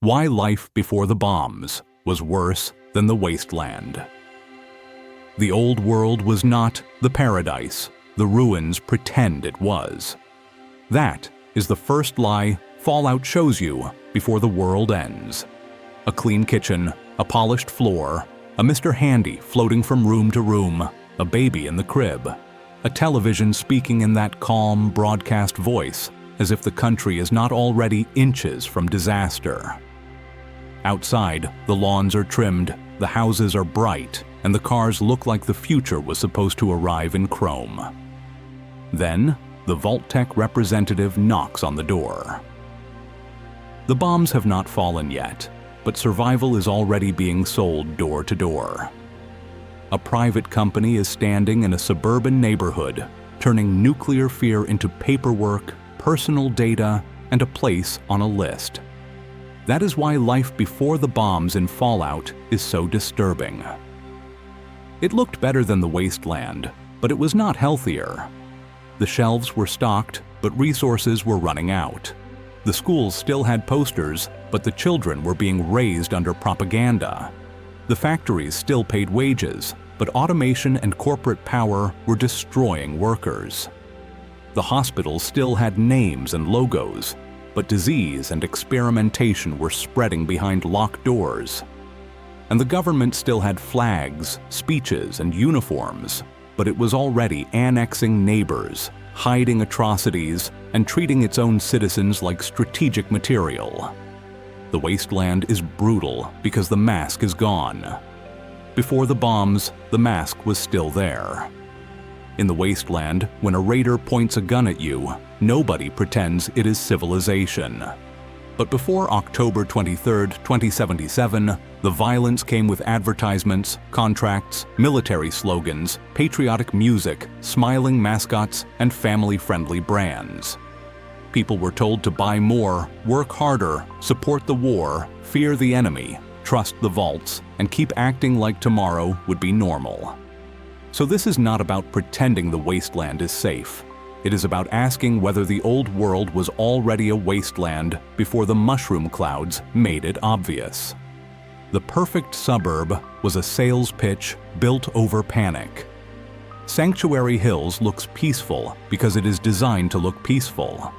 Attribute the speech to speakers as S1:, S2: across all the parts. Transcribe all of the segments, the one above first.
S1: Why life before the bombs was worse than the wasteland. The old world was not the paradise the ruins pretend it was. That is the first lie Fallout shows you before the world ends. A clean kitchen, a polished floor, a Mr. Handy floating from room to room, a baby in the crib, a television speaking in that calm, broadcast voice as if the country is not already inches from disaster. Outside, the lawns are trimmed, the houses are bright, and the cars look like the future was supposed to arrive in chrome. Then, the Vault-Tec representative knocks on the door. The bombs have not fallen yet, but survival is already being sold door to door. A private company is standing in a suburban neighborhood, turning nuclear fear into paperwork, personal data, and a place on a list. That is why life before the bombs in Fallout is so disturbing. It looked better than the wasteland, but it was not healthier. The shelves were stocked, but resources were running out. The schools still had posters, but the children were being raised under propaganda. The factories still paid wages, but automation and corporate power were destroying workers. The hospitals still had names and logos, but disease and experimentation were spreading behind locked doors. And the government still had flags, speeches, and uniforms, but it was already annexing neighbors, hiding atrocities, and treating its own citizens like strategic material. The wasteland is brutal because the mask is gone. Before the bombs, the mask was still there. In the wasteland, when a raider points a gun at you, nobody pretends it is civilization. But before October 23, 2077, the violence came with advertisements, contracts, military slogans, patriotic music, smiling mascots, and family-friendly brands. People were told to buy more, work harder, support the war, fear the enemy, trust the vaults, and keep acting like tomorrow would be normal. So this is not about pretending the wasteland is safe. It is about asking whether the old world was already a wasteland before the mushroom clouds made it obvious. The perfect suburb was a sales pitch built over panic. Sanctuary Hills looks peaceful because it is designed to look peaceful.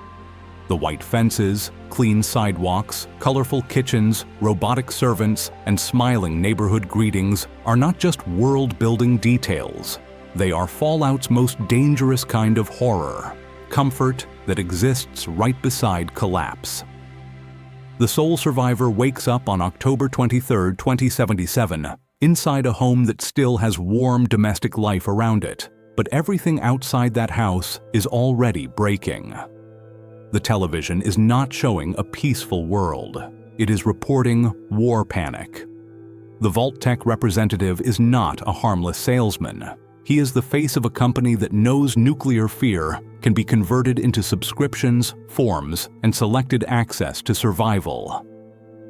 S1: The white fences, clean sidewalks, colorful kitchens, robotic servants, and smiling neighborhood greetings are not just world-building details. They are Fallout's most dangerous kind of horror, comfort that exists right beside collapse. The sole survivor wakes up on October 23, 2077, inside a home that still has warm domestic life around it, but everything outside that house is already breaking. The television is not showing a peaceful world. It is reporting war panic. The Vault-Tec representative is not a harmless salesman. He is the face of a company that knows nuclear fear can be converted into subscriptions, forms, and selected access to survival.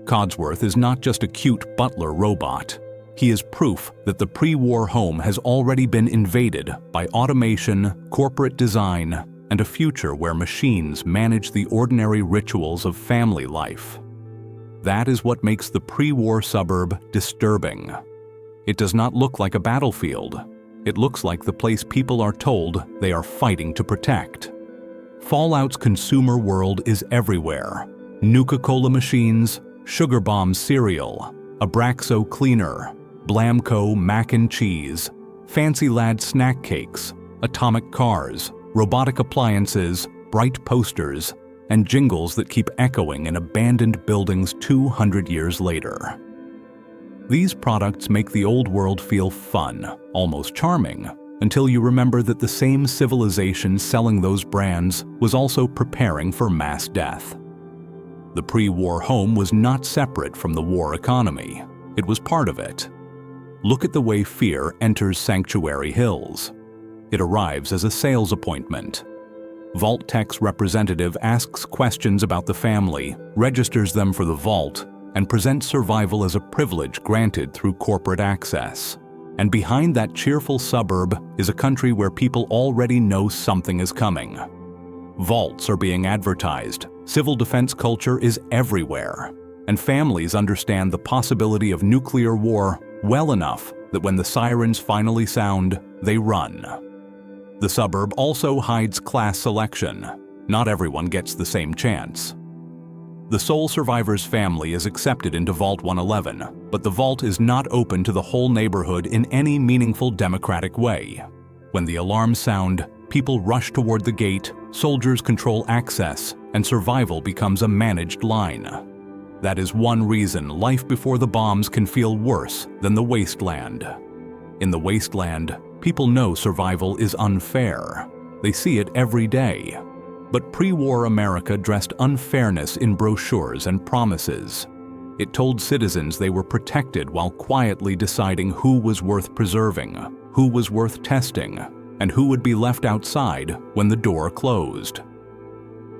S1: Codsworth is not just a cute butler robot. He is proof that the pre-war home has already been invaded by automation, corporate design, and a future where machines manage the ordinary rituals of family life. That is what makes the pre-war suburb disturbing. It does not look like a battlefield. It looks like the place people are told they are fighting to protect. Fallout's consumer world is everywhere. Nuka-Cola machines, Sugar Bomb cereal, Abraxo cleaner, Blamco mac and cheese, Fancy Lad snack cakes, atomic cars, robotic appliances, bright posters, and jingles that keep echoing in abandoned buildings 200 years later. These products make the old world feel fun, almost charming, until you remember that the same civilization selling those brands was also preparing for mass death. The pre-war home was not separate from the war economy. It was part of it. Look at the way fear enters Sanctuary Hills. It arrives as a sales appointment. Vault-Tec's representative asks questions about the family, registers them for the vault, and presents survival as a privilege granted through corporate access. And behind that cheerful suburb is a country where people already know something is coming. Vaults are being advertised, civil defense culture is everywhere, and families understand the possibility of nuclear war well enough that when the sirens finally sound, they run. The suburb also hides class selection. Not everyone gets the same chance. The sole survivor's family is accepted into Vault 111, but the vault is not open to the whole neighborhood in any meaningful democratic way. When the alarms sound, people rush toward the gate, soldiers control access, and survival becomes a managed line. That is one reason life before the bombs can feel worse than the Wasteland. In the Wasteland, people know survival is unfair. They see it every day. But pre-war America dressed unfairness in brochures and promises. It told citizens they were protected while quietly deciding who was worth preserving, who was worth testing, and who would be left outside when the door closed.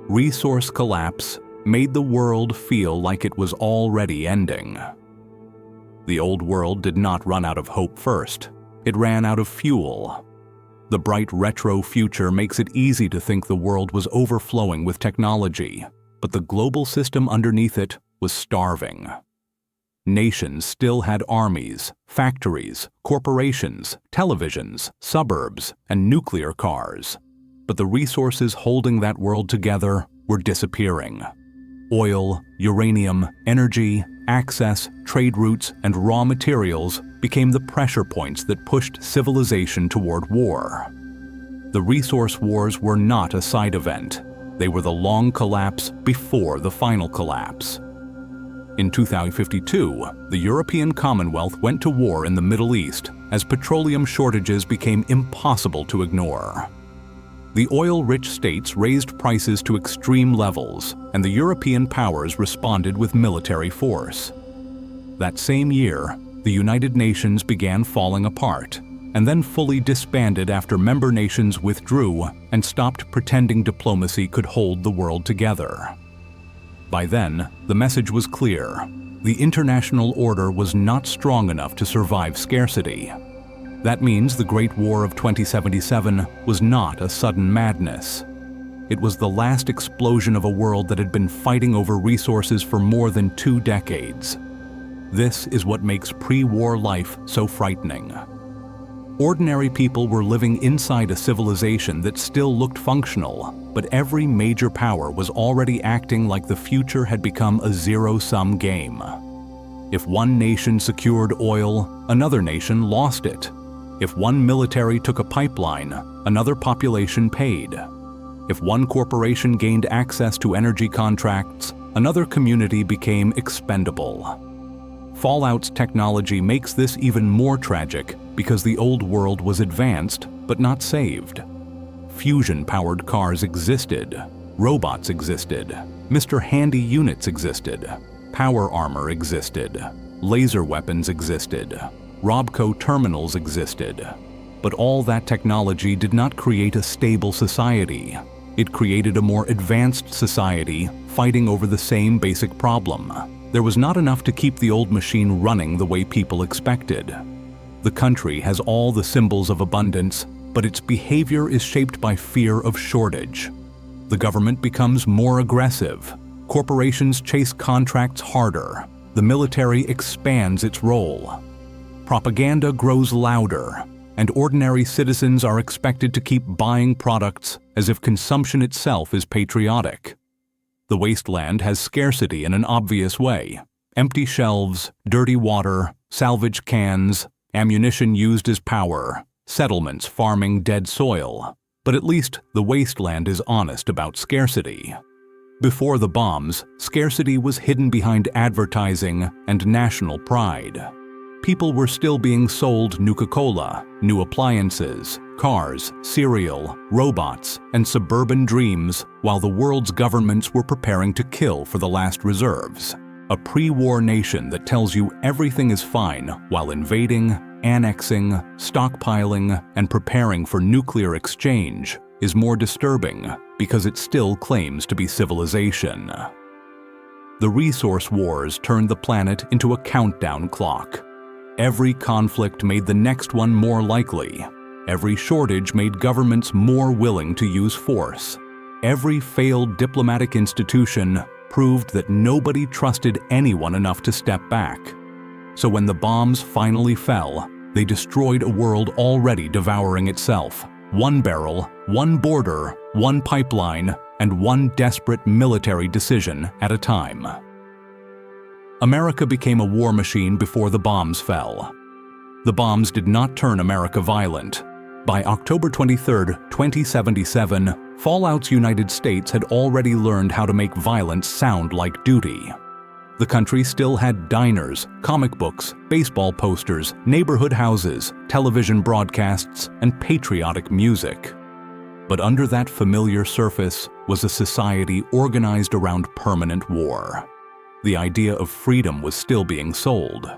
S1: Resource collapse made the world feel like it was already ending. The old world did not run out of hope first. It ran out of fuel. The bright retro future makes it easy to think the world was overflowing with technology, but the global system underneath it was starving. Nations still had armies, factories, corporations, televisions, suburbs, and nuclear cars. But the resources holding that world together were disappearing. Oil, uranium, energy, access, trade routes, and raw materials became the pressure points that pushed civilization toward war. The resource wars were not a side event. They were the long collapse before the final collapse. In 2052, the European Commonwealth went to war in the Middle East as petroleum shortages became impossible to ignore. The oil-rich states raised prices to extreme levels, and the European powers responded with military force. That same year, the United Nations began falling apart, and then fully disbanded after member nations withdrew and stopped pretending diplomacy could hold the world together. By then, the message was clear. The international order was not strong enough to survive scarcity. That means the Great War of 2077 was not a sudden madness. It was the last explosion of a world that had been fighting over resources for more than 2 decades. This is what makes pre-war life so frightening. Ordinary people were living inside a civilization that still looked functional, but every major power was already acting like the future had become a zero-sum game. If one nation secured oil, another nation lost it. If one military took a pipeline, another population paid. If one corporation gained access to energy contracts, another community became expendable. Fallout's technology makes this even more tragic because the old world was advanced but not saved. Fusion-powered cars existed, robots existed, Mr. Handy units existed, power armor existed, laser weapons existed, Robco terminals existed. But all that technology did not create a stable society. It created a more advanced society fighting over the same basic problem. There was not enough to keep the old machine running the way people expected. The country has all the symbols of abundance, but its behavior is shaped by fear of shortage. The government becomes more aggressive. Corporations chase contracts harder. The military expands its role. Propaganda grows louder, and ordinary citizens are expected to keep buying products as if consumption itself is patriotic. The Wasteland has scarcity in an obvious way. Empty shelves, dirty water, salvage cans, ammunition used as power, settlements farming dead soil. But at least the Wasteland is honest about scarcity. Before the bombs, scarcity was hidden behind advertising and national pride. People were still being sold Nuka-Cola, new appliances, cars, cereal, robots, and suburban dreams while the world's governments were preparing to kill for the last reserves. A pre-war nation that tells you everything is fine while invading, annexing, stockpiling, and preparing for nuclear exchange is more disturbing because it still claims to be civilization. The resource wars turned the planet into a countdown clock. Every conflict made the next one more likely. Every shortage made governments more willing to use force. Every failed diplomatic institution proved that nobody trusted anyone enough to step back. So when the bombs finally fell, they destroyed a world already devouring itself. One barrel, one border, one pipeline, and one desperate military decision at a time. America became a war machine before the bombs fell. The bombs did not turn America violent. By October 23, 2077, Fallout's United States had already learned how to make violence sound like duty. The country still had diners, comic books, baseball posters, neighborhood houses, television broadcasts, and patriotic music. But under that familiar surface was a society organized around permanent war. The idea of freedom was still being sold,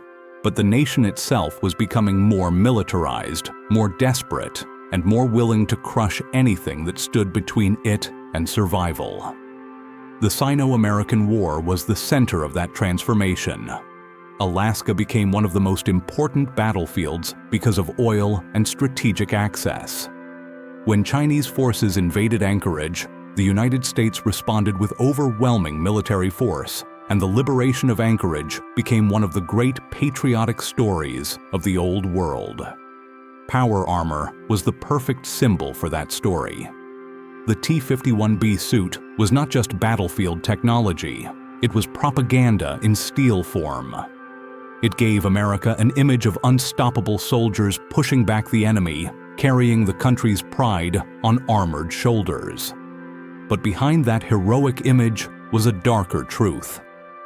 S1: but the nation itself was becoming more militarized, more desperate, and more willing to crush anything that stood between it and survival. The Sino-American War was the center of that transformation. Alaska became one of the most important battlefields because of oil and strategic access. When Chinese forces invaded Anchorage, the United States responded with overwhelming military force, and the liberation of Anchorage became one of the great patriotic stories of the Old World. Power armor was the perfect symbol for that story. The T-51B suit was not just battlefield technology, it was propaganda in steel form. It gave America an image of unstoppable soldiers pushing back the enemy, carrying the country's pride on armored shoulders. But behind that heroic image was a darker truth.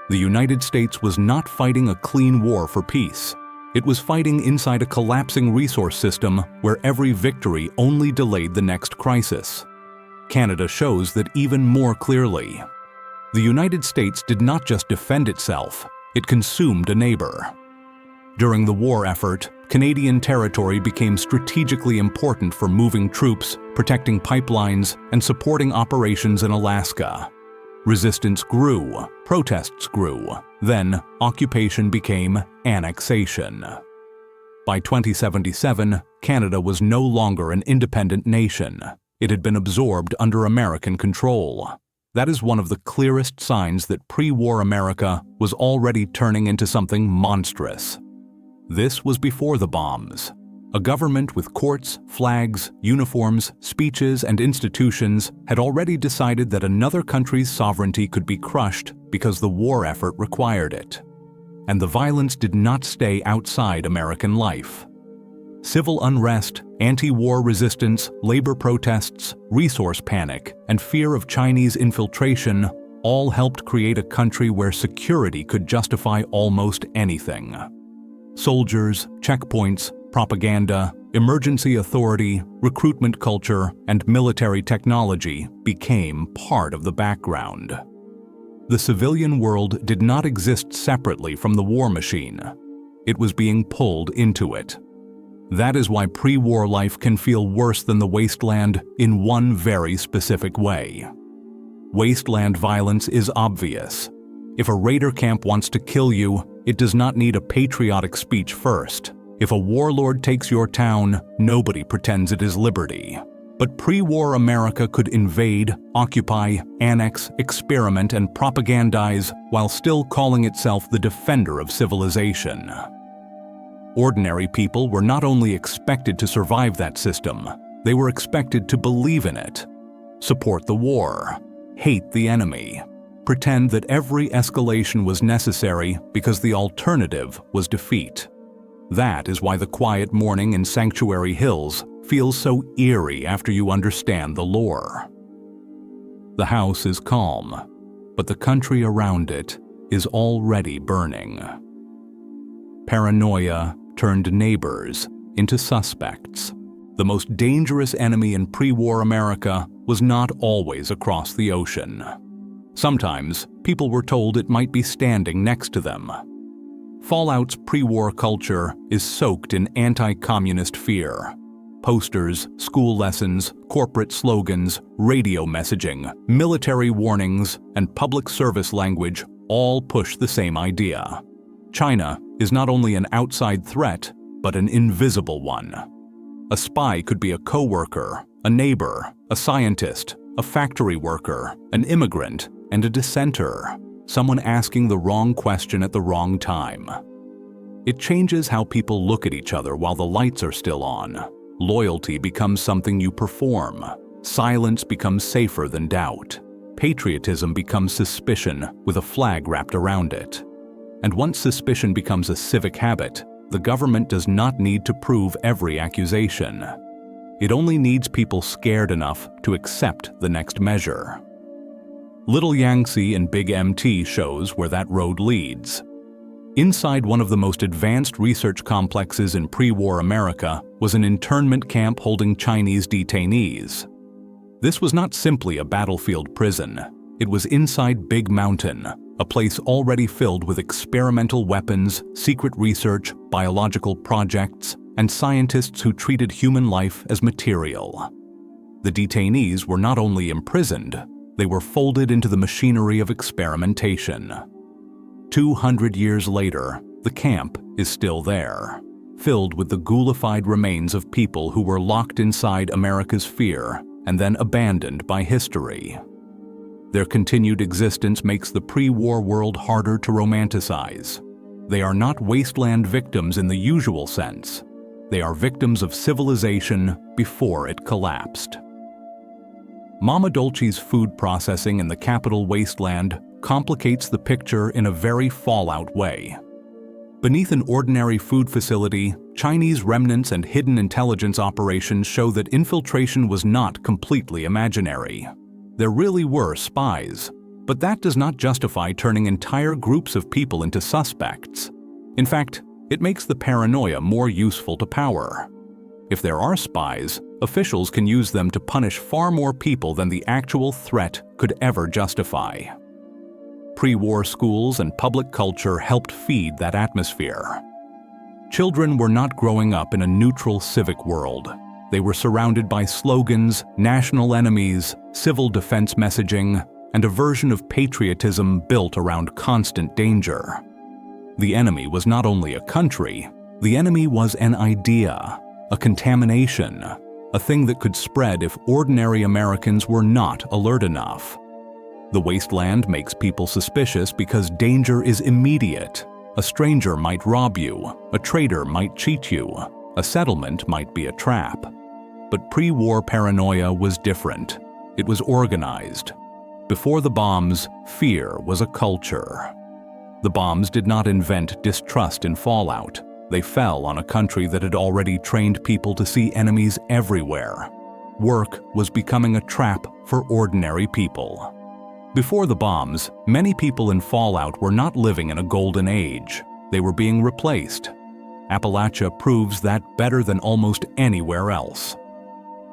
S1: The United States was not fighting a clean war for peace. It was fighting inside a collapsing resource system where every victory only delayed the next crisis. Canada shows that even more clearly. The United States did not just defend itself, it consumed a neighbor. During the war effort, Canadian territory became strategically important for moving troops, protecting pipelines, and supporting operations in Alaska. Resistance grew, protests grew, then occupation became annexation. By 2077, Canada was no longer an independent nation. It had been absorbed under American control. That is one of the clearest signs that pre-war America was already turning into something monstrous. This was before the bombs. A government with courts, flags, uniforms, speeches, and institutions had already decided that another country's sovereignty could be crushed because the war effort required it. And the violence did not stay outside American life. Civil unrest, anti-war resistance, labor protests, resource panic, and fear of Chinese infiltration all helped create a country where security could justify almost anything. Soldiers, checkpoints, propaganda, emergency authority, recruitment culture, and military technology became part of the background. The civilian world did not exist separately from the war machine. It was being pulled into it. That is why pre-war life can feel worse than the Wasteland in one very specific way. Wasteland violence is obvious. If a raider camp wants to kill you, it does not need a patriotic speech first. If a warlord takes your town, nobody pretends it is liberty. But pre-war America could invade, occupy, annex, experiment, and propagandize while still calling itself the defender of civilization. Ordinary people were not only expected to survive that system, they were expected to believe in it, support the war, hate the enemy, pretend that every escalation was necessary because the alternative was defeat. That is why the quiet morning in Sanctuary Hills feels so eerie after you understand the lore. The house is calm, but the country around it is already burning. Paranoia turned neighbors into suspects. The most dangerous enemy in pre-war America was not always across the ocean. Sometimes, people were told it might be standing next to them. Fallout's pre-war culture is soaked in anti-communist fear. Posters, school lessons, corporate slogans, radio messaging, military warnings, and public service language all push the same idea. China is not only an outside threat, but an invisible one. A spy could be a co-worker, a neighbor, a scientist, a factory worker, an immigrant, and a dissenter, someone asking the wrong question at the wrong time. It changes how people look at each other while the lights are still on. Loyalty becomes something you perform. Silence becomes safer than doubt. Patriotism becomes suspicion with a flag wrapped around it. And once suspicion becomes a civic habit, the government does not need to prove every accusation. It only needs people scared enough to accept the next measure. Little Yangtze and Big MT shows where that road leads. Inside one of the most advanced research complexes in pre-war America was an internment camp holding Chinese detainees. This was not simply a battlefield prison. It was inside Big Mountain, a place already filled with experimental weapons, secret research, biological projects, and scientists who treated human life as material. The detainees were not only imprisoned, they were folded into the machinery of experimentation. 200 years later, the camp is still there, filled with the ghoulified remains of people who were locked inside America's fear and then abandoned by history. Their continued existence makes the pre-war world harder to romanticize. They are not wasteland victims in the usual sense. They are victims of civilization before it collapsed. Mama Dolce's food processing in the capital Wasteland complicates the picture in a very Fallout way. Beneath an ordinary food facility, Chinese remnants and hidden intelligence operations show that infiltration was not completely imaginary. There really were spies, but that does not justify turning entire groups of people into suspects. In fact, it makes the paranoia more useful to power. If there are spies, officials can use them to punish far more people than the actual threat could ever justify. Pre-war schools and public culture helped feed that atmosphere. Children were not growing up in a neutral civic world. They were surrounded by slogans, national enemies, civil defense messaging, and a version of patriotism built around constant danger. The enemy was not only a country, the enemy was an idea, a contamination, a thing that could spread if ordinary Americans were not alert enough. The wasteland makes people suspicious because danger is immediate. A stranger might rob you, a traitor might cheat you, a settlement might be a trap. But pre-war paranoia was different. It was organized. Before the bombs, fear was a culture. The bombs did not invent distrust in Fallout. They fell on a country that had already trained people to see enemies everywhere. Work was becoming a trap for ordinary people. Before the bombs, many people in Fallout were not living in a golden age. They were being replaced. Appalachia proves that better than almost anywhere else.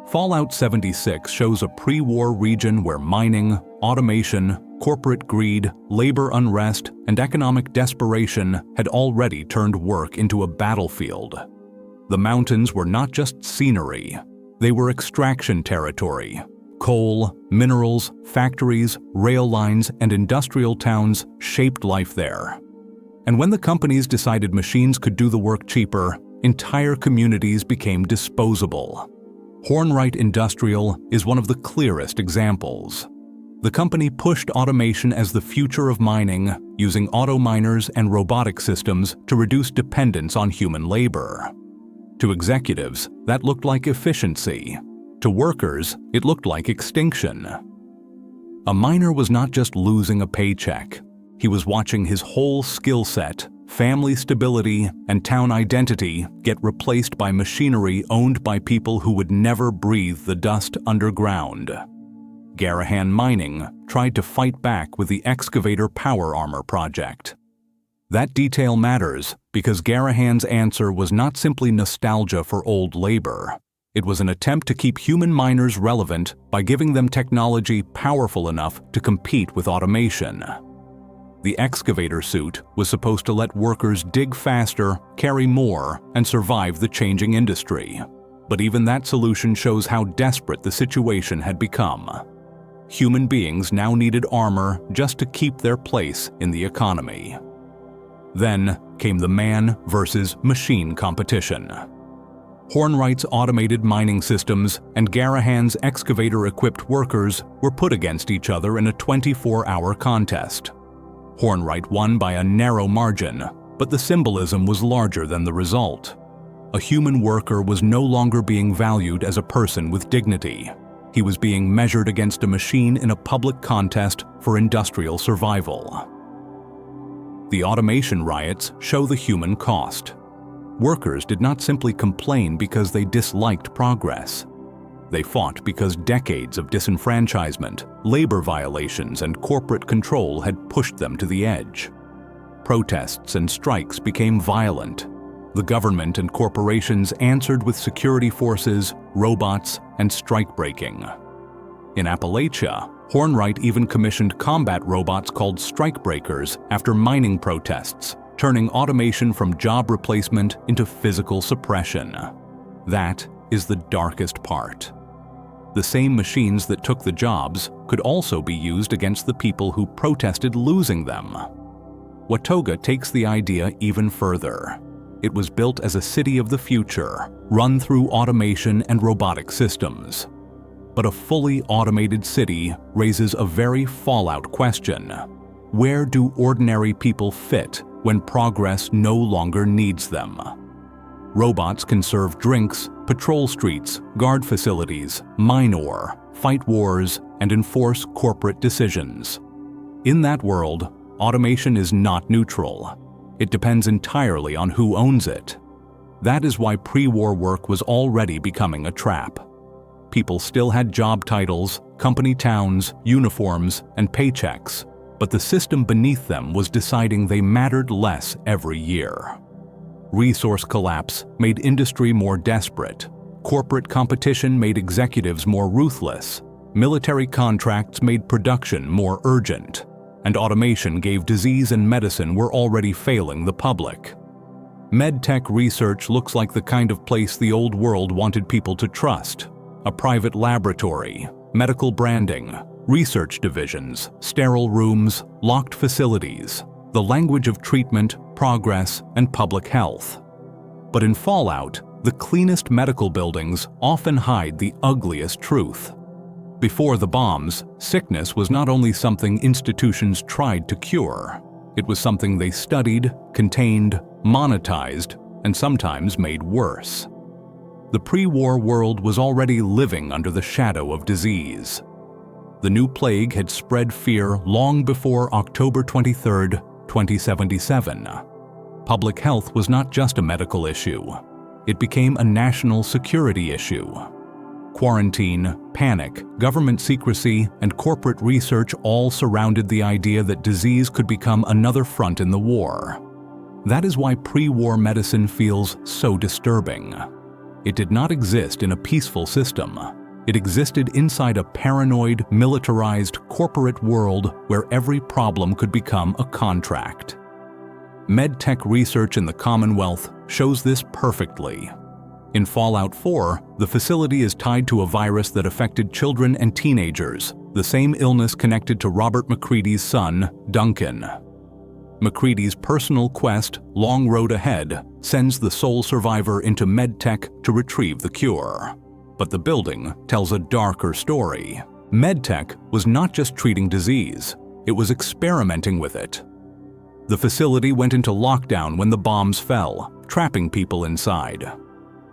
S1: Fallout 76 shows a pre-war region where mining, automation, corporate greed, labor unrest, and economic desperation had already turned work into a battlefield. The mountains were not just scenery. They were extraction territory. Coal, minerals, factories, rail lines, and industrial towns shaped life there. And when the companies decided machines could do the work cheaper, entire communities became disposable. Hornwright Industrial is one of the clearest examples. The company pushed automation as the future of mining, using auto miners and robotic systems to reduce dependence on human labor. To executives, that looked like efficiency. To workers, it looked like extinction. A miner was not just losing a paycheck. He was watching his whole skill set, family stability, and town identity get replaced by machinery owned by people who would never breathe the dust underground. Garahan Mining tried to fight back with the excavator power armor project. That detail matters because Garahan's answer was not simply nostalgia for old labor. It was an attempt to keep human miners relevant by giving them technology powerful enough to compete with automation. The excavator suit was supposed to let workers dig faster, carry more, and survive the changing industry. But even that solution shows how desperate the situation had become. Human beings now needed armor just to keep their place in the economy. Then came the man versus machine competition. Hornwright's automated mining systems and Garahan's excavator-equipped workers were put against each other in a 24-hour contest. Hornwright won by a narrow margin, but the symbolism was larger than the result. A human worker was no longer being valued as a person with dignity. He was being measured against a machine in a public contest for industrial survival. The automation riots show the human cost. Workers did not simply complain because they disliked progress. They fought because decades of disenfranchisement, labor violations, and corporate control had pushed them to the edge. Protests and strikes became violent. The government and corporations answered with security forces, robots, and strike-breaking. In Appalachia, Hornwright even commissioned combat robots called strike-breakers after mining protests, turning automation from job replacement into physical suppression. That is the darkest part. The same machines that took the jobs could also be used against the people who protested losing them. Watoga takes the idea even further. It was built as a city of the future, run through automation and robotic systems. But a fully automated city raises a very Fallout question. Where do ordinary people fit when progress no longer needs them? Robots can serve drinks, patrol streets, guard facilities, mine ore, fight wars, and enforce corporate decisions. In that world, automation is not neutral. It depends entirely on who owns it. That is why pre-war work was already becoming a trap. People still had job titles, company towns, uniforms, and paychecks, but the system beneath them was deciding they mattered less every year. Resource collapse made industry more desperate. Corporate competition made executives more ruthless. Military contracts made production more urgent. And automation gave disease and medicine were already failing the public. MedTech research looks like the kind of place the old world wanted people to trust. A private laboratory, medical branding, research divisions, sterile rooms, locked facilities, the language of treatment, progress, and public health. But in Fallout, the cleanest medical buildings often hide the ugliest truth. Before the bombs, sickness was not only something institutions tried to cure, it was something they studied, contained, monetized, and sometimes made worse. The pre-war world was already living under the shadow of disease. The new plague had spread fear long before October 23, 2077. Public health was not just a medical issue. It became a national security issue. Quarantine, panic, government secrecy, and corporate research all surrounded the idea that disease could become another front in the war. That is why pre-war medicine feels so disturbing. It did not exist in a peaceful system. It existed inside a paranoid, militarized, corporate world where every problem could become a contract. MedTech research in the Commonwealth shows this perfectly. In Fallout 4, the facility is tied to a virus that affected children and teenagers, the same illness connected to Robert McCready's son, Duncan. McCready's personal quest, Long Road Ahead, sends the sole survivor into MedTech to retrieve the cure. But the building tells a darker story. MedTech was not just treating disease, it was experimenting with it. The facility went into lockdown when the bombs fell, trapping people inside.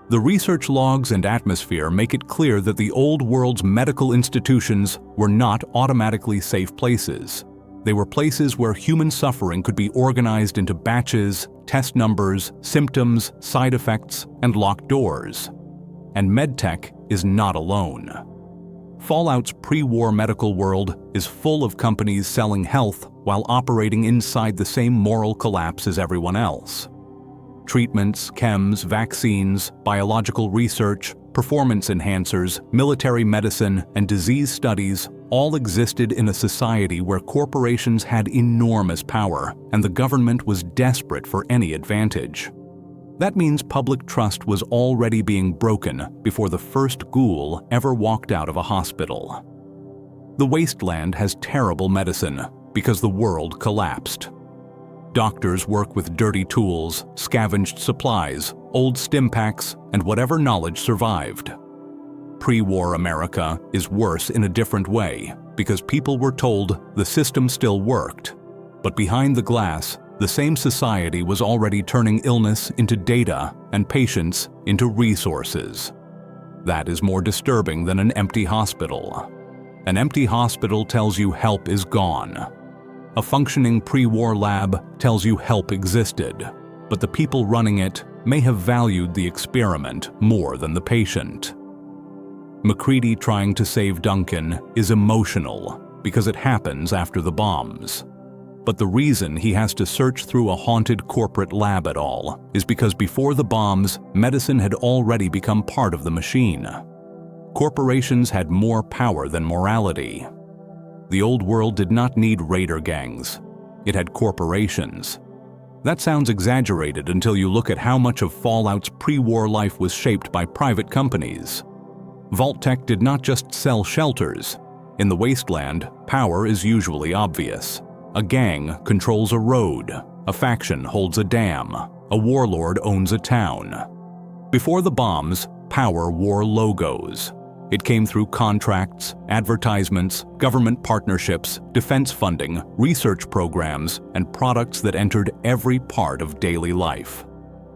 S1: The research logs and atmosphere make it clear that the old world's medical institutions were not automatically safe places. They were places where human suffering could be organized into batches, test numbers, symptoms, side effects, and locked doors. And MedTech is not alone. Fallout's pre-war medical world is full of companies selling health while operating inside the same moral collapse as everyone else. Treatments, chems, vaccines, biological research, performance enhancers, military medicine, and disease studies all existed in a society where corporations had enormous power and the government was desperate for any advantage. That means public trust was already being broken before the first ghoul ever walked out of a hospital. The Wasteland has terrible medicine because the world collapsed. Doctors work with dirty tools, scavenged supplies, old stimpaks, and whatever knowledge survived. Pre-war America is worse in a different way because people were told the system still worked. But behind the glass, the same society was already turning illness into data and patients into resources. That is more disturbing than an empty hospital. An empty hospital tells you help is gone. A functioning pre-war lab tells you help existed, but the people running it may have valued the experiment more than the patient. MacReady trying to save Duncan is emotional because it happens after the bombs. But the reason he has to search through a haunted corporate lab at all is because before the bombs, medicine had already become part of the machine. Corporations had more power than morality. The old world did not need raider gangs. It had corporations. That sounds exaggerated until you look at how much of Fallout's pre-war life was shaped by private companies. Vault-Tec did not just sell shelters. In the Wasteland, power is usually obvious. A gang controls a road, a faction holds a dam, a warlord owns a town. Before the bombs, power wore logos. It came through contracts, advertisements, government partnerships, defense funding, research programs, and products that entered every part of daily life.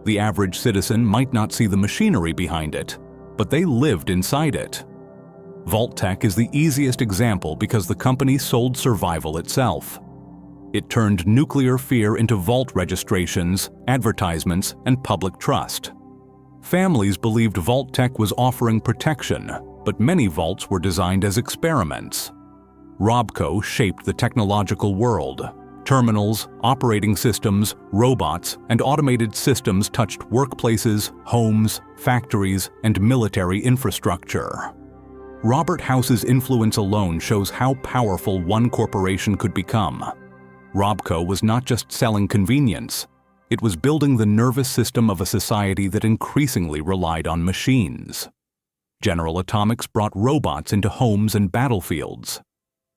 S1: The average citizen might not see the machinery behind it, but they lived inside it. Vault-Tec is the easiest example because the company sold survival itself. It turned nuclear fear into vault registrations, advertisements, and public trust. Families believed Vault-Tec was offering protection, but many vaults were designed as experiments. Robco shaped the technological world. Terminals, operating systems, robots, and automated systems touched workplaces, homes, factories, and military infrastructure. Robert House's influence alone shows how powerful one corporation could become. Robco was not just selling convenience. It was building the nervous system of a society that increasingly relied on machines. General Atomics brought robots into homes and battlefields.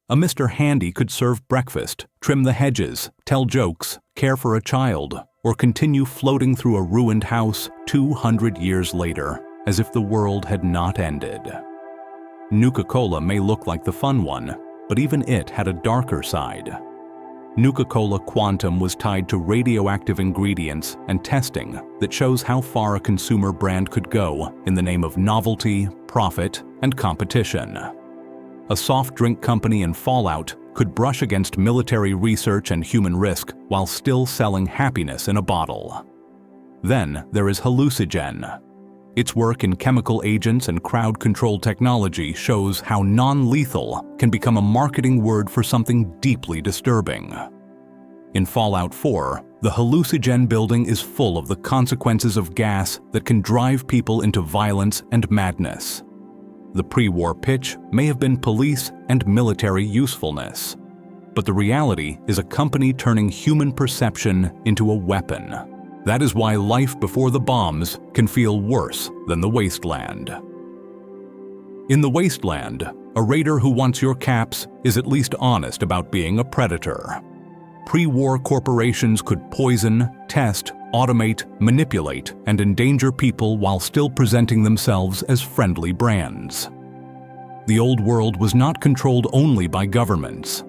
S1: A Mr. Handy could serve breakfast, trim the hedges, tell jokes, care for a child, or continue floating through a ruined house 200 years later, as if the world had not ended. Nuka-Cola may look like the fun one, but even it had a darker side. Nuka-Cola Quantum was tied to radioactive ingredients and testing that shows how far a consumer brand could go in the name of novelty, profit, and competition. A soft drink company in Fallout could brush against military research and human risk while still selling happiness in a bottle. Then there is Hallucigen. Its work in chemical agents and crowd control technology shows how non-lethal can become a marketing word for something deeply disturbing. In Fallout 4, the Hallucigen building is full of the consequences of gas that can drive people into violence and madness. The pre-war pitch may have been police and military usefulness, but the reality is a company turning human perception into a weapon. That is why life before the bombs can feel worse than the Wasteland. In the Wasteland, a raider who wants your caps is at least honest about being a predator. Pre-war corporations could poison, test, automate, manipulate, and endanger people while still presenting themselves as friendly brands. The old world was not controlled only by governments.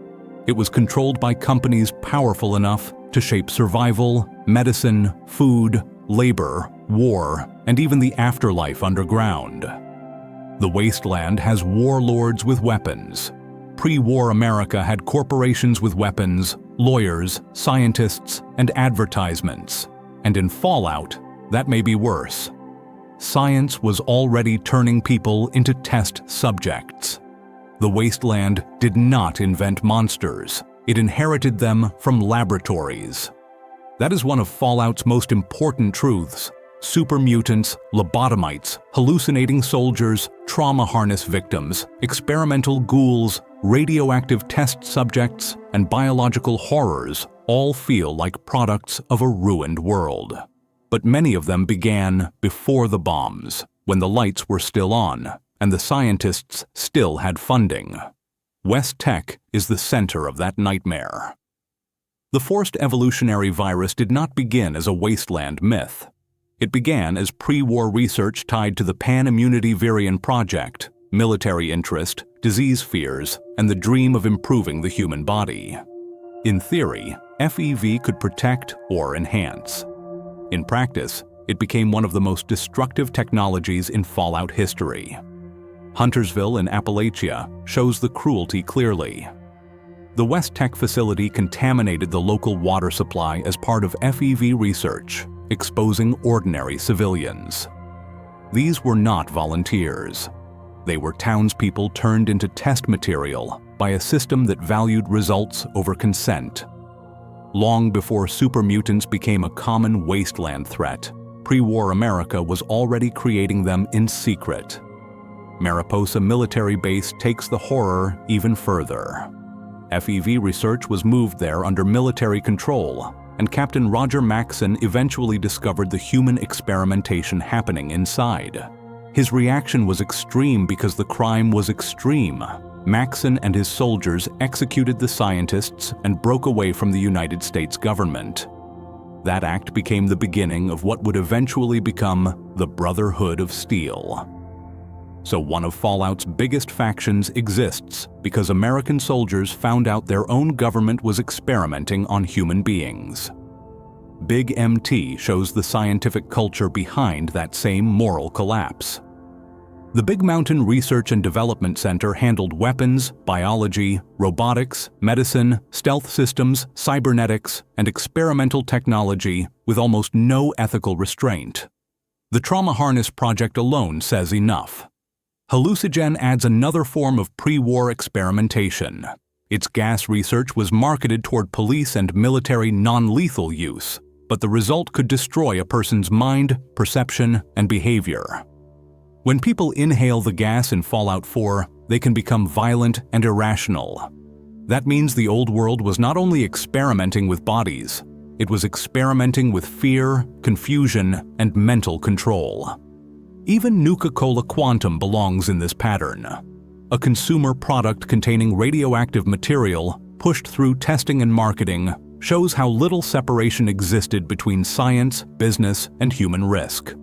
S1: It was controlled by companies powerful enough to shape survival, medicine, food, labor, war, and even the afterlife underground. The Wasteland has warlords with weapons. Pre-war America had corporations with weapons, lawyers, scientists, and advertisements. And in Fallout, that may be worse. Science was already turning people into test subjects. The Wasteland did not invent monsters. It inherited them from laboratories. That is one of Fallout's most important truths. Super mutants, lobotomites, hallucinating soldiers, trauma harness victims, experimental ghouls, radioactive test subjects, and biological horrors all feel like products of a ruined world. But many of them began before the bombs, when the lights were still on, and the scientists still had funding. West Tech is the center of that nightmare. The forced evolutionary virus did not begin as a Wasteland myth. It began as pre-war research tied to the Pan-Immunity Virion Project, military interest, disease fears, and the dream of improving the human body. In theory, FEV could protect or enhance. In practice, it became one of the most destructive technologies in Fallout history. Huntersville in Appalachia shows the cruelty clearly. The West Tech facility contaminated the local water supply as part of FEV research, exposing ordinary civilians. These were not volunteers. They were townspeople turned into test material by a system that valued results over consent. Long before super mutants became a common wasteland threat, pre-war America was already creating them in secret. Mariposa Military Base takes the horror even further. FEV research was moved there under military control, and Captain Roger Maxson eventually discovered the human experimentation happening inside. His reaction was extreme because the crime was extreme. Maxson and his soldiers executed the scientists and broke away from the United States government. That act became the beginning of what would eventually become the Brotherhood of Steel. So one of Fallout's biggest factions exists because American soldiers found out their own government was experimenting on human beings. Big MT shows the scientific culture behind that same moral collapse. The Big Mountain Research and Development Center handled weapons, biology, robotics, medicine, stealth systems, cybernetics, and experimental technology with almost no ethical restraint. The Trauma Harness Project alone says enough. Hallucigen adds another form of pre-war experimentation. Its gas research was marketed toward police and military non-lethal use, but the result could destroy a person's mind, perception, and behavior. When people inhale the gas in Fallout 4, they can become violent and irrational. That means the old world was not only experimenting with bodies, it was experimenting with fear, confusion, and mental control. Even Nuka-Cola Quantum belongs in this pattern. A consumer product containing radioactive material pushed through testing and marketing shows how little separation existed between science, business, and human risk.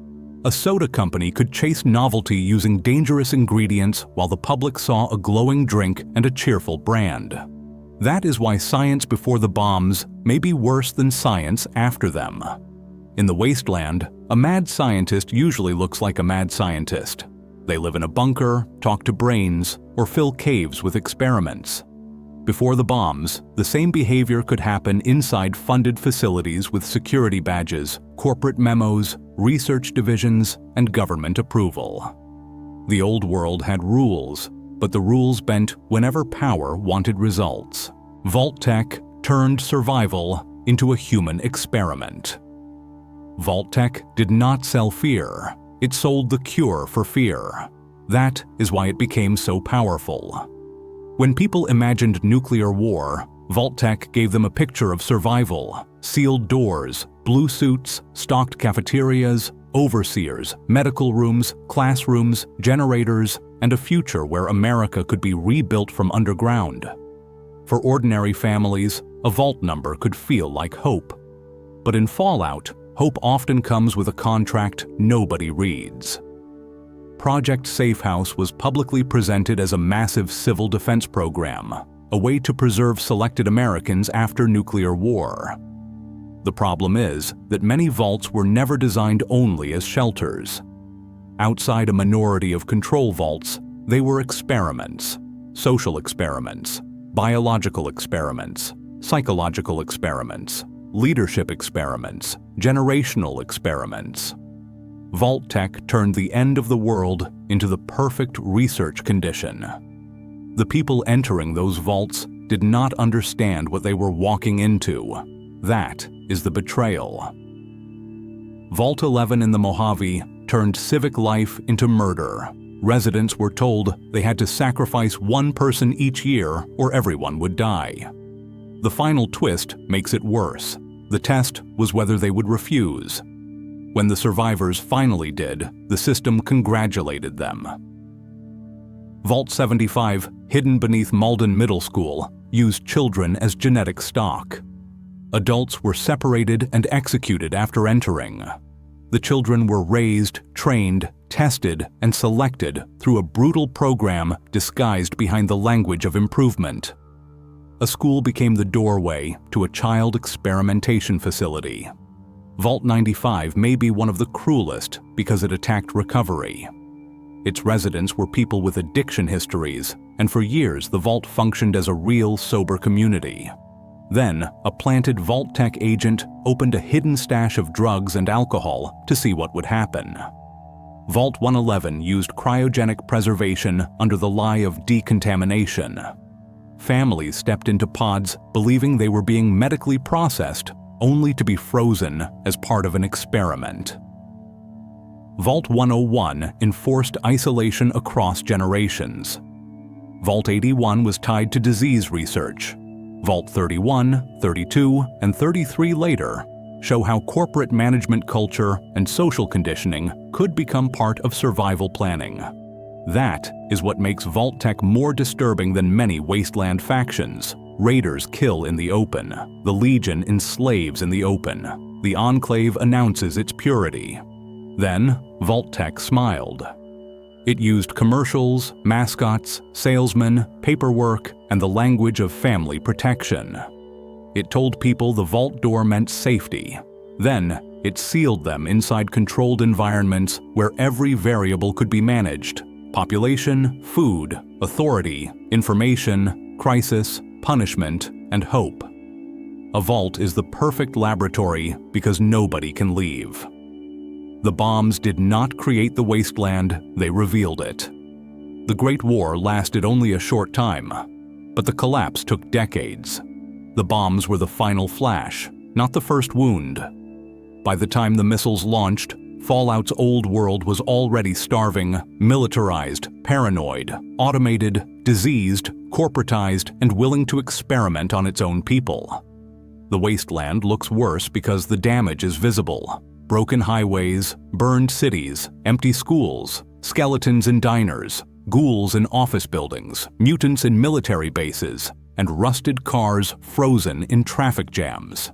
S1: A soda company could chase novelty using dangerous ingredients while the public saw a glowing drink and a cheerful brand. That is why science before the bombs may be worse than science after them. In the Wasteland, a mad scientist usually looks like a mad scientist. They live in a bunker, talk to brains, or fill caves with experiments. Before the bombs, the same behavior could happen inside funded facilities with security badges, corporate memos, research divisions, and government approval. The old world had rules, but the rules bent whenever power wanted results. Vault Tech turned survival into a human experiment. Vault Tech did not sell fear. It sold the cure for fear. That is why it became so powerful. When people imagined nuclear war, Vault Tech gave them a picture of survival: sealed doors, blue suits, stocked cafeterias, overseers, medical rooms, classrooms, generators, and a future where America could be rebuilt from underground. For ordinary families, a vault number could feel like hope. But in Fallout, hope often comes with a contract nobody reads. Project Safe House was publicly presented as a massive civil defense program, a way to preserve selected Americans after nuclear war. The problem is that many vaults were never designed only as shelters. Outside a minority of control vaults, they were experiments: social experiments, biological experiments, psychological experiments, leadership experiments, generational experiments. Vault Tech turned the end of the world into the perfect research condition. The people entering those vaults did not understand what they were walking into. That is the betrayal. Vault 11 in the Mojave turned civic life into murder. Residents were told they had to sacrifice one person each year or everyone would die. The final twist makes it worse. The test was whether they would refuse. When the survivors finally did, the system congratulated them. Vault 75, hidden beneath Malden Middle School, used children as genetic stock. Adults were separated and executed after entering. The children were raised, trained, tested, and selected through a brutal program disguised behind the language of improvement. A school became the doorway to a child experimentation facility. Vault 95 may be one of the cruelest because it attacked recovery. Its residents were people with addiction histories, and for years the vault functioned as a real, sober community. Then, a planted Vault Tech agent opened a hidden stash of drugs and alcohol to see what would happen. Vault 111 used cryogenic preservation under the lie of decontamination. Families stepped into pods believing they were being medically processed, only to be frozen as part of an experiment. Vault 101 enforced isolation across generations. Vault 81 was tied to disease research. Vault 31, 32, and 33 later show how corporate management culture and social conditioning could become part of survival planning. That is what makes Vault Tech more disturbing than many Wasteland factions. Raiders kill in the open. The Legion enslaves in the open. The Enclave announces its purity. Then, Vault Tech smiled. It used commercials, mascots, salesmen, paperwork, and the language of family protection. It told people the vault door meant safety. Then, it sealed them inside controlled environments where every variable could be managed: population, food, authority, information, crisis, punishment, and hope. A vault is the perfect laboratory because nobody can leave. The bombs did not create the wasteland, they revealed it. The Great War lasted only a short time, but the collapse took decades. The bombs were the final flash, not the first wound. By the time the missiles launched, Fallout's old world was already starving, militarized, paranoid, automated, diseased, corporatized, and willing to experiment on its own people. The wasteland looks worse because the damage is visible. Broken highways, burned cities, empty schools, skeletons in diners, ghouls in office buildings, mutants in military bases, and rusted cars frozen in traffic jams.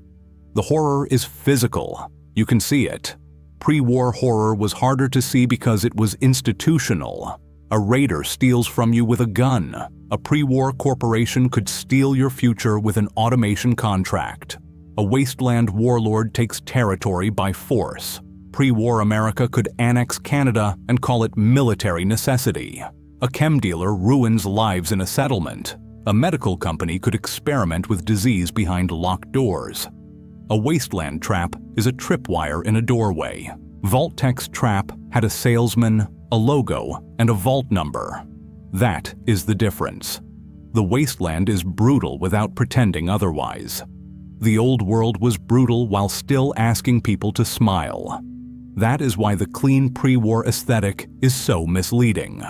S1: The horror is physical. You can see it. Pre-war horror was harder to see because it was institutional. A raider steals from you with a gun. A pre-war corporation could steal your future with an automation contract. A wasteland warlord takes territory by force. Pre-war America could annex Canada and call it military necessity. A chem dealer ruins lives in a settlement. A medical company could experiment with disease behind locked doors. A wasteland trap is a tripwire in a doorway. Vault Tech's trap had a salesman, a logo, and a vault number. That is the difference. The wasteland is brutal without pretending otherwise. The old world was brutal while still asking people to smile. That is why the clean pre-war aesthetic is so misleading.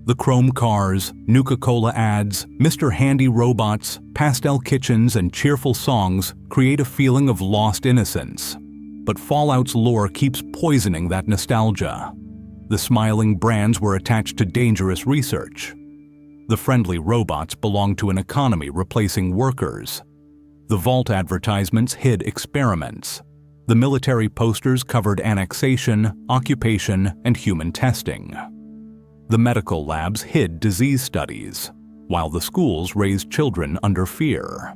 S1: The chrome cars, Nuka-Cola ads, Mr. Handy robots, pastel kitchens, and cheerful songs create a feeling of lost innocence. But Fallout's lore keeps poisoning that nostalgia. The smiling brands were attached to dangerous research. The friendly robots belong to an economy replacing workers. The vault advertisements hid experiments. The military posters covered annexation, occupation, and human testing. The medical labs hid disease studies, while the schools raised children under fear.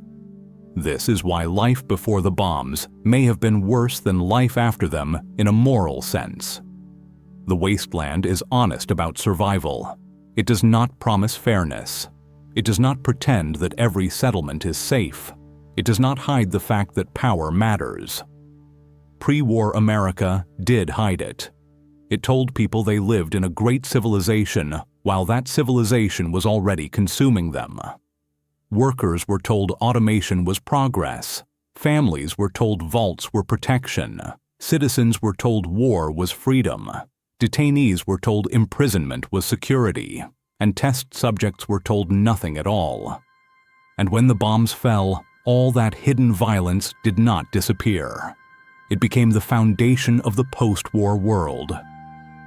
S1: This is why life before the bombs may have been worse than life after them in a moral sense. The wasteland is honest about survival. It does not promise fairness. It does not pretend that every settlement is safe. It does not hide the fact that power matters. Pre-war America did hide it. It told people they lived in a great civilization while that civilization was already consuming them. Workers were told automation was progress. Families were told vaults were protection. Citizens were told war was freedom. Detainees were told imprisonment was security. And test subjects were told nothing at all. And when the bombs fell, all that hidden violence did not disappear. It became the foundation of the post-war world.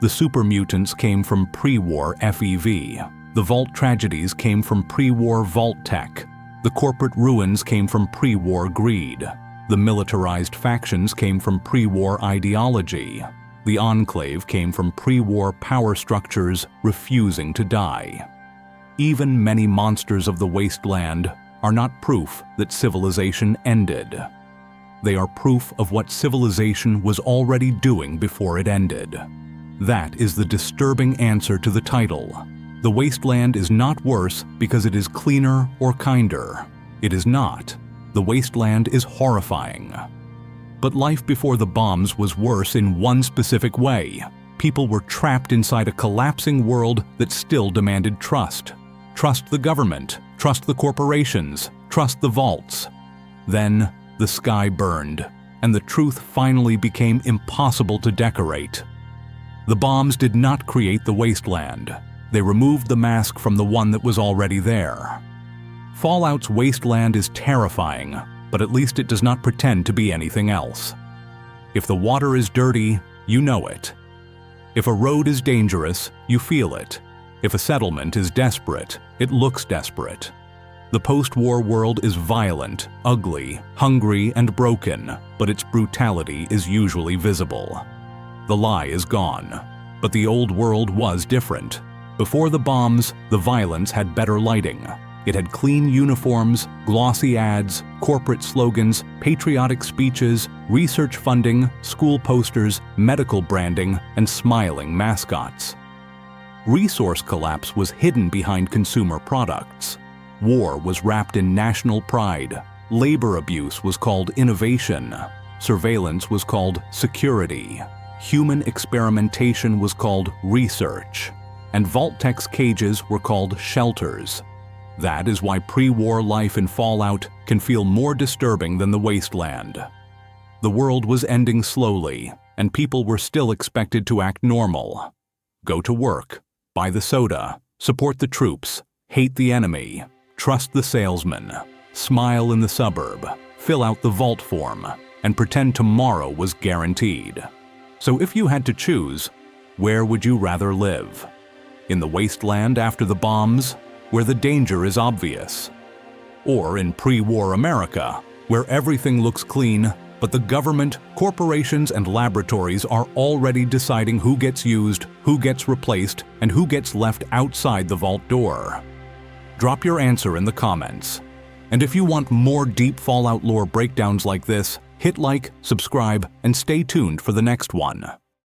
S1: The super mutants came from pre-war FEV. The vault tragedies came from pre-war Vault Tech. The corporate ruins came from pre-war greed. The militarized factions came from pre-war ideology. The Enclave came from pre-war power structures refusing to die. Even many monsters of the Wasteland are not proof that civilization ended. They are proof of what civilization was already doing before it ended. That is the disturbing answer to the title. The Wasteland is not worse because it is cleaner or kinder. It is not. The Wasteland is horrifying. But life before the bombs was worse in one specific way. People were trapped inside a collapsing world that still demanded trust. Trust the government, trust the corporations, trust the vaults. Then, the sky burned, and the truth finally became impossible to decorate. The bombs did not create the Wasteland. They removed the mask from the one that was already there. Fallout's Wasteland is terrifying, but at least it does not pretend to be anything else. If the water is dirty, you know it. If a road is dangerous, you feel it. If a settlement is desperate, it looks desperate. The post-war world is violent, ugly, hungry, and broken, but its brutality is usually visible. The lie is gone, but the old world was different. Before the bombs, the violence had better lighting. It had clean uniforms, glossy ads, corporate slogans, patriotic speeches, research funding, school posters, medical branding, and smiling mascots. Resource collapse was hidden behind consumer products. War was wrapped in national pride. Labor abuse was called innovation. Surveillance was called security. Human experimentation was called research. And Vault-Tech's cages were called shelters. That is why pre-war life in Fallout can feel more disturbing than the Wasteland. The world was ending slowly, and people were still expected to act normal. Go to work, buy the soda, support the troops, hate the enemy, trust the salesman, smile in the suburb, fill out the vault form, and pretend tomorrow was guaranteed. So if you had to choose, where would you rather live? In the Wasteland after the bombs, where the danger is obvious? Or in pre-war America, where everything looks clean, but the government, corporations, and laboratories are already deciding who gets used, who gets replaced, and who gets left outside the vault door? Drop your answer in the comments. And if you want more deep Fallout lore breakdowns like this, hit like, subscribe, and stay tuned for the next one.